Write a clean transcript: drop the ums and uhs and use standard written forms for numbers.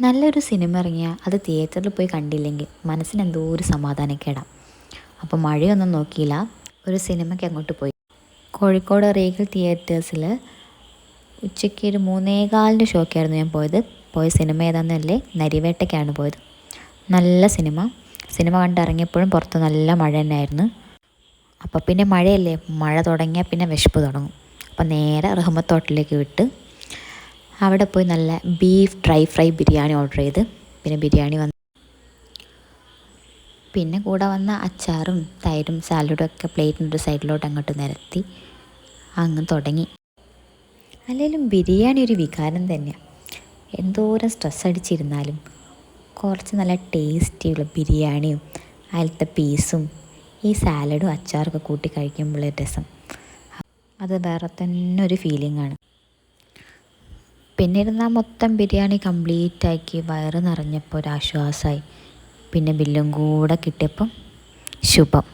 നല്ലൊരു സിനിമ ഇറങ്ങിയാൽ അത് തിയേറ്ററിൽ പോയി കണ്ടില്ലെങ്കിൽ മനസ്സിന് എന്തോ ഒരു സമാധാനക്കേടാം. അപ്പോൾ മഴയൊന്നും നോക്കിയില്ല, ഒരു സിനിമയ്ക്ക് അങ്ങോട്ട് പോയി. കോഴിക്കോട് റീഗൽ തിയേറ്റേഴ്സിൽ ഉച്ചയ്ക്ക് ഒരു 3:15 ഷോയ്ക്കായിരുന്നു ഞാൻ പോയ സിനിമ ഏതാണെന്നല്ലേ, നരിവേട്ടയ്ക്കാണ് പോയത്. നല്ല സിനിമ കണ്ടിറങ്ങിയപ്പോഴും പുറത്ത് നല്ല മഴ തന്നെയായിരുന്നു. അപ്പോൾ പിന്നെ മഴയല്ലേ, മഴ തുടങ്ങിയാൽ പിന്നെ വിശപ്പ് തുടങ്ങും. അപ്പോൾ നേരെ റഹ്മത്ത് ഹോട്ടലിലേക്ക് വിട്ട് അവിടെ പോയി നല്ല beef dry fry biryani order ചെയ്ത്, പിന്നെ ബിരിയാണി പിന്നെ കൂടെ വന്ന അച്ചാറും തൈരും സാലഡും ഒക്കെ പ്ലേറ്റിൻ്റെ ഒരു സൈഡിലോട്ട് അങ്ങോട്ട് നിരത്തി അങ്ങ് തുടങ്ങി. അല്ലെങ്കിലും ബിരിയാണി ഒരു വികാരം തന്നെയാണ്. എന്തോരം സ്ട്രെസ് അടിച്ചിരുന്നാലും കുറച്ച് നല്ല ടേസ്റ്റിയുള്ള ബിരിയാണിയും അതിലത്തെ പീസും ഈ സാലഡും അച്ചാറൊക്കെ കൂട്ടി കഴിക്കുമ്പോഴേ രസം, അത് വേറെ തന്നെ ഒരു ഫീലിംഗ് ആണ്. പിന്നെ ഇരുന്നാൽ മൊത്തം ബിരിയാണി കംപ്ലീറ്റ് ആക്കി വയറ് നിറഞ്ഞപ്പോൾ ഒരു ആശ്വാസമായി. പിന്നെ ബില്ലും കൂടെ കിട്ടിയപ്പം ശുഭം.